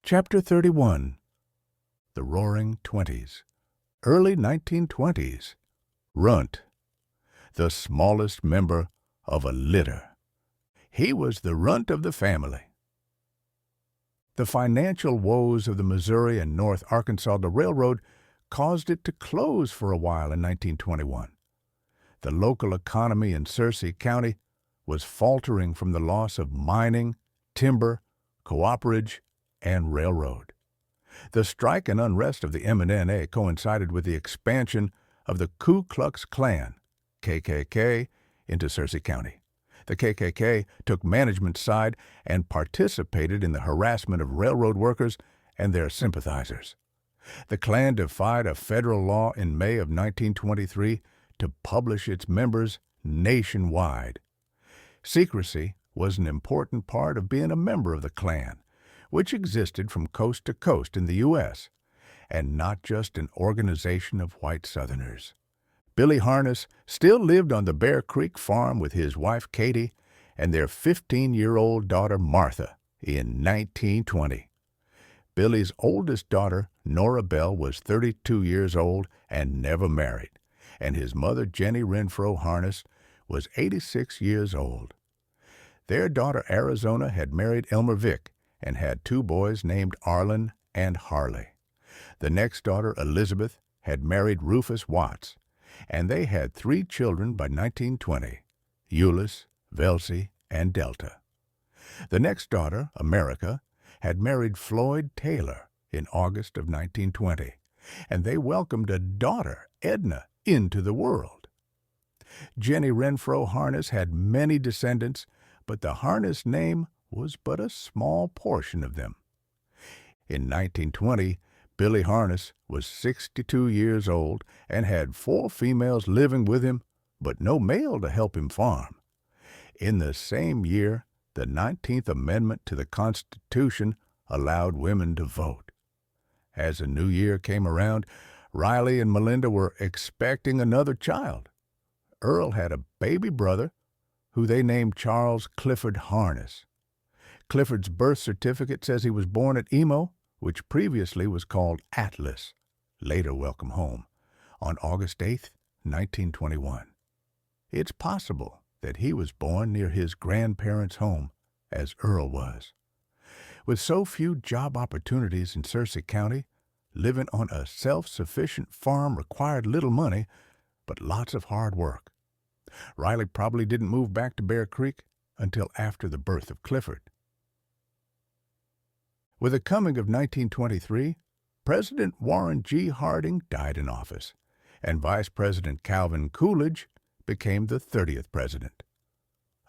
Chapter 31. The Roaring Twenties. Early 1920s. Runt, the smallest member of a litter. He was the runt of the family. The financial woes of the Missouri and North Arkansas Railroad caused it to close for a while in 1921. The local economy in Searcy County was faltering from the loss of mining, timber, cooperage, and railroad. The strike and unrest of the M&N coincided with the expansion of the Ku Klux Klan, KKK, into Searcy County. The KKK took management's side and participated in the harassment of railroad workers and their sympathizers. The Klan defied a federal law in May of 1923 to publish its members nationwide. Secrecy was an important part of being a member of the Klan, which existed from coast to coast in the U.S., and not just an organization of white Southerners. Billy Harness still lived on the Bear Creek farm with his wife Katie and their 15-year-old daughter Martha in 1920. Billy's oldest daughter, Nora Bell, was 32 years old and never married, and his mother, Jenny Renfro Harness, was 86 years old. Their daughter, Arizona, had married Elmer Vick and had two boys named Arlen and Harley. The next daughter, Elizabeth, had married Rufus Watts, and they had 3 children by 1920, Euless, Velsie, and Delta. The next daughter, America, had married Floyd Taylor in August of 1920, and they welcomed a daughter, Edna, into the world. Jenny Renfro Harness had many descendants, but the Harness name was but a small portion of them. In 1920, Billy Harness was 62 years old and had 4 females living with him, but no male to help him farm. In the same year, the 19th Amendment to the Constitution allowed women to vote. As the new year came around, Riley and Melinda were expecting another child. Earl had a baby brother, who they named Charles Clifford Harness. Clifford's birth certificate says he was born at Emo, which previously was called Atlas, later Welcome Home, on August 8, 1921. It's possible that he was born near his grandparents' home, as Earl was. With so few job opportunities in Searcy County, living on a self-sufficient farm required little money, but lots of hard work. Riley probably didn't move back to Bear Creek until after the birth of Clifford. With the coming of 1923, President Warren G. Harding died in office, and Vice President Calvin Coolidge became the 30th president.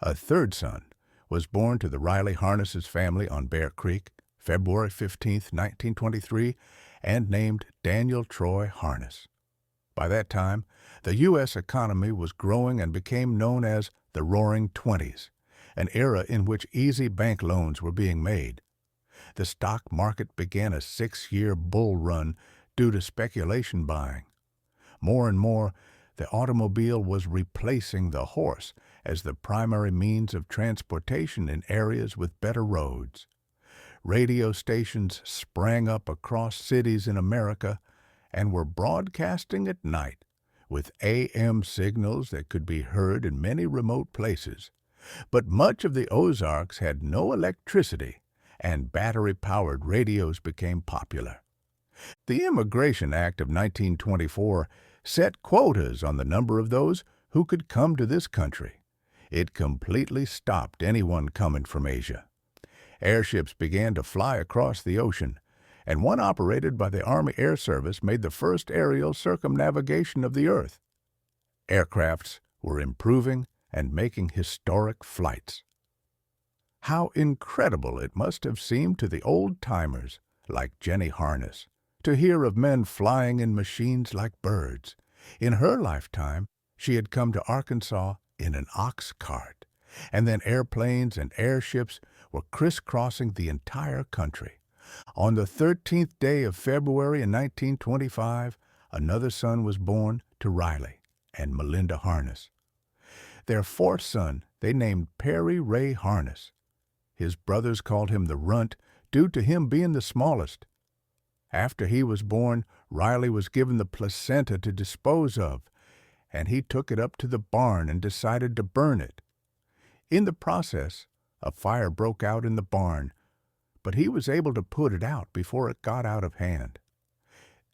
A third son was born to the Riley Harnesses family on Bear Creek, February 15, 1923, and named Daniel Troy Harness. By that time, the U.S. economy was growing and became known as the Roaring Twenties, an era in which easy bank loans were being made. The stock market began a 6-year bull run due to speculation buying. More and more, the automobile was replacing the horse as the primary means of transportation in areas with better roads. Radio stations sprang up across cities in America and were broadcasting at night with AM signals that could be heard in many remote places. But much of the Ozarks had no electricity, and battery-powered radios became popular. The Immigration Act of 1924 set quotas on the number of those who could come to this country. It completely stopped anyone coming from Asia. Airships began to fly across the ocean, and one operated by the Army Air Service made the first aerial circumnavigation of the Earth. Aircrafts were improving and making historic flights. How incredible it must have seemed to the old-timers, like Jenny Harness, to hear of men flying in machines like birds. In her lifetime, she had come to Arkansas in an ox cart, and then airplanes and airships were crisscrossing the entire country. On the 13th day of February in 1925, another son was born to Riley and Melinda Harness. Their fourth son they named Perry Ray Harness. His brothers called him the Runt due to him being the smallest. After he was born, Riley was given the placenta to dispose of, and he took it up to the barn and decided to burn it. In the process, a fire broke out in the barn, but he was able to put it out before it got out of hand.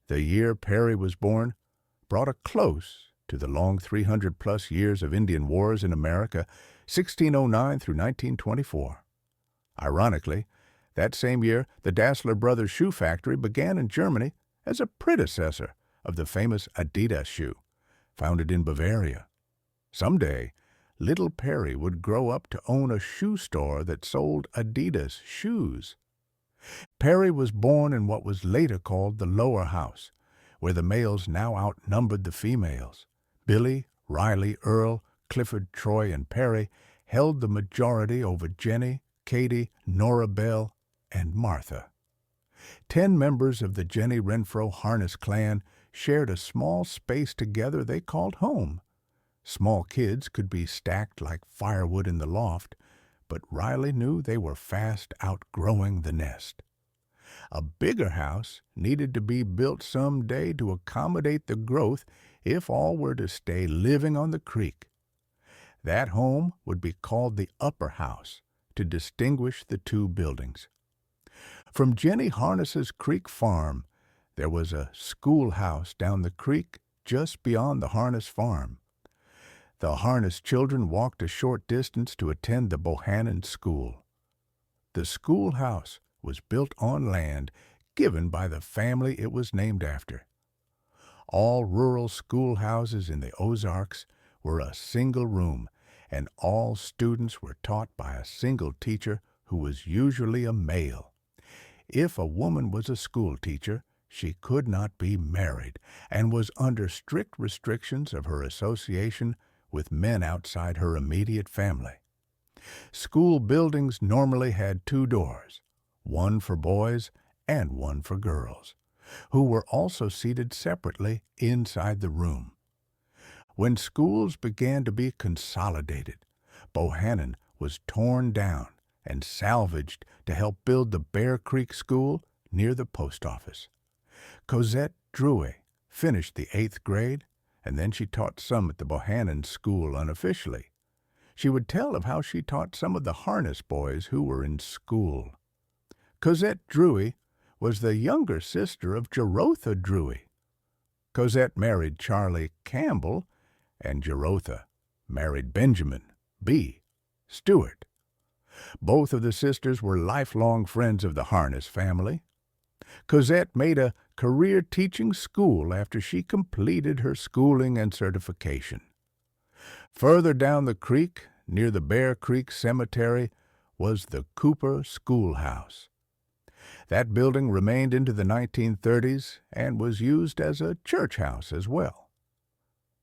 The year Perry was born brought a close to the long 300-plus years of Indian wars in America, 1609 through 1924. Ironically, that same year, the Dassler Brothers shoe factory began in Germany as a predecessor of the famous Adidas shoe, founded in Bavaria. Someday, little Perry would grow up to own a shoe store that sold Adidas shoes. Perry was born in what was later called the Lower House, where the males now outnumbered the females. Billy, Riley, Earl, Clifford, Troy, and Perry held the majority over Jenny, Katie, Nora Bell, and Martha. 10 members of the Jenny Renfro Harness clan shared a small space together they called home. Small kids could be stacked like firewood in the loft, but Riley knew they were fast outgrowing the nest. A bigger house needed to be built someday to accommodate the growth if all were to stay living on the creek. That home would be called the Upper House to distinguish the two buildings. From Jenny Harness's creek farm, there was a schoolhouse down the creek just beyond the Harness farm. The Harness children walked a short distance to attend the Bohannon School. The schoolhouse was built on land given by the family it was named after. All rural schoolhouses in the Ozarks were a single room, and all students were taught by a single teacher who was usually a male. If a woman was a school teacher, she could not be married and was under strict restrictions of her association with men outside her immediate family. School buildings normally had 2 doors, one for boys and one for girls, who were also seated separately inside the room. When schools began to be consolidated, Bohannon was torn down and salvaged to help build the Bear Creek School near the post office. Cosette Drouet finished the 8th grade, and then she taught some at the Bohannon School unofficially. She would tell of how she taught some of the Harness boys who were in school. Cosette Drouet was the younger sister of Jerotha Drouet. Cosette married Charlie Campbell, and Jerotha married Benjamin B. Stewart. Both of the sisters were lifelong friends of the Harness family. Cosette made a career teaching school after she completed her schooling and certification. Further down the creek, near the Bear Creek Cemetery, was the Cooper Schoolhouse. That building remained into the 1930s and was used as a church house as well.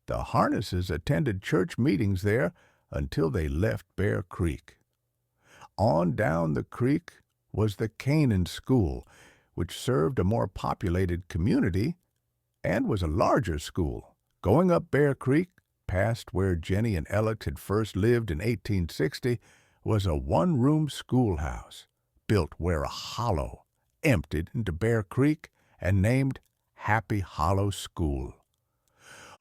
The Harnesses attended church meetings there until they left Bear Creek. On down the creek was the Canaan School, which served a more populated community and was a larger school. Going up Bear Creek, past where Jenny and Elliot had first lived in 1860, was a one-room schoolhouse built where a hollow emptied into Bear Creek and named Happy Hollow School.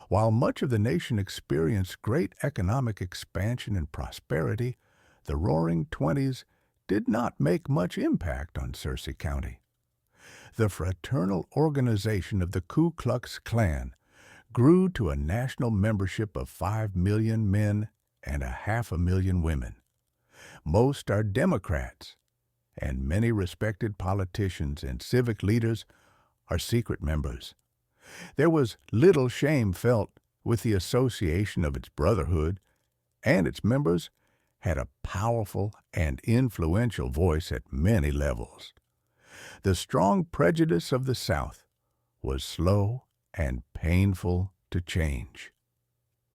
While much of the nation experienced great economic expansion and prosperity, the Roaring Twenties did not make much impact on Searcy County. The fraternal organization of the Ku Klux Klan grew to a national membership of 5 million men and 500,000 women. Most are Democrats, and many respected politicians and civic leaders are secret members. There was little shame felt with the association of its brotherhood, and its members had a powerful and influential voice at many levels. The strong prejudice of the South was slow and painful to change.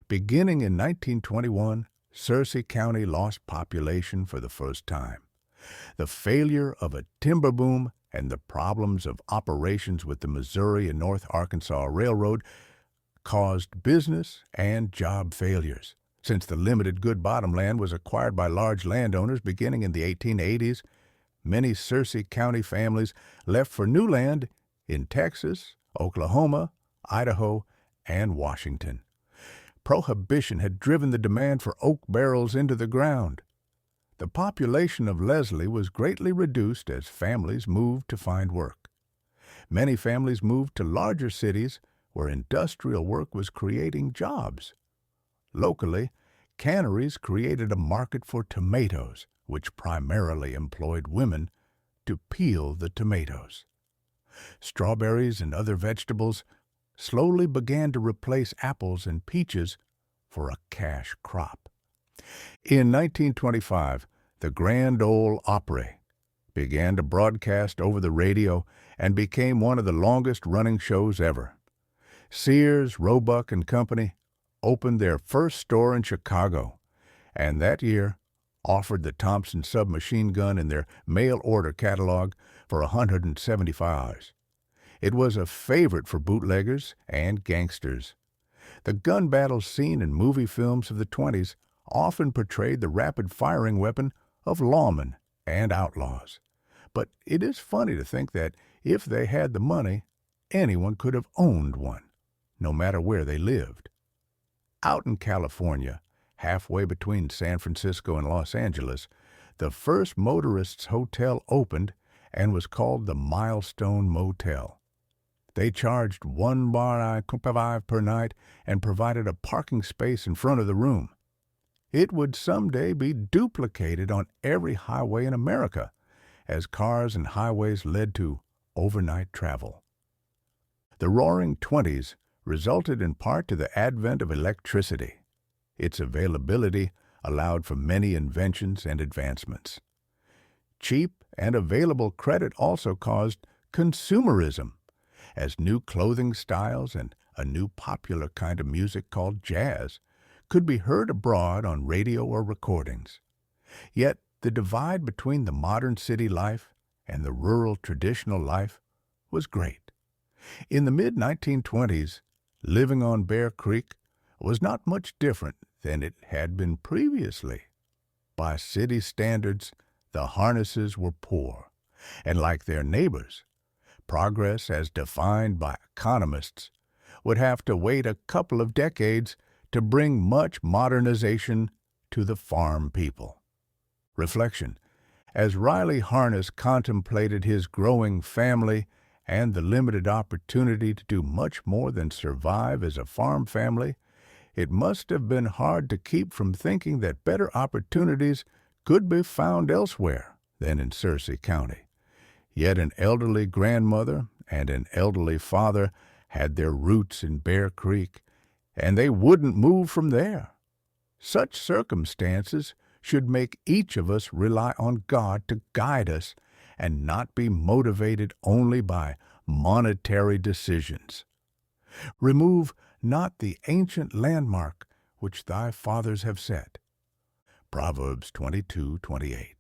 Beginning in 1921, Searcy County lost population for the first time. The failure of a timber boom and the problems of operations with the Missouri and North Arkansas Railroad caused business and job failures. Since the limited good bottomland was acquired by large landowners beginning in the 1880s, many Searcy County families left for new land in Texas, Oklahoma, Idaho, and Washington. Prohibition had driven the demand for oak barrels into the ground. The population of Leslie was greatly reduced as families moved to find work. Many families moved to larger cities where industrial work was creating jobs. Locally, canneries created a market for tomatoes, which primarily employed women to peel the tomatoes. Strawberries and other vegetables slowly began to replace apples and peaches for a cash crop. In 1925, the Grand Ole Opry began to broadcast over the radio and became one of the longest-running shows ever. Sears, Roebuck and Company opened their first store in Chicago, and that year offered the Thompson submachine gun in their mail-order catalog for $175. It was a favorite for bootleggers and gangsters. The gun battles seen in movie films of the 20s often portrayed the rapid-firing weapon of lawmen and outlaws. But it is funny to think that if they had the money, anyone could have owned one, no matter where they lived. Out in California, halfway between San Francisco and Los Angeles, the first motorists' hotel opened and was called the Milestone Motel. They charged $1.25 per night and provided a parking space in front of the room. It would someday be duplicated on every highway in America, as cars and highways led to overnight travel. The Roaring Twenties resulted in part to the advent of electricity. Its availability allowed for many inventions and advancements. Cheap and available credit also caused consumerism, as new clothing styles and a new popular kind of music called jazz could be heard abroad on radio or recordings. Yet the divide between the modern city life and the rural traditional life was great. In the mid-1920s, living on Bear Creek was not much different than it had been previously. By city standards, the Harnesses were poor, and like their neighbors, progress as defined by economists would have to wait a couple of decades to bring much modernization to the farm people. Reflection. As Riley Harness contemplated his growing family and the limited opportunity to do much more than survive as a farm family, it must have been hard to keep from thinking that better opportunities could be found elsewhere than in Searcy County. Yet an elderly grandmother and an elderly father had their roots in Bear Creek, and they wouldn't move from there. Such circumstances should make each of us rely on God to guide us and not be motivated only by monetary decisions. Remove not the ancient landmark which thy fathers have set. Proverbs 22:28.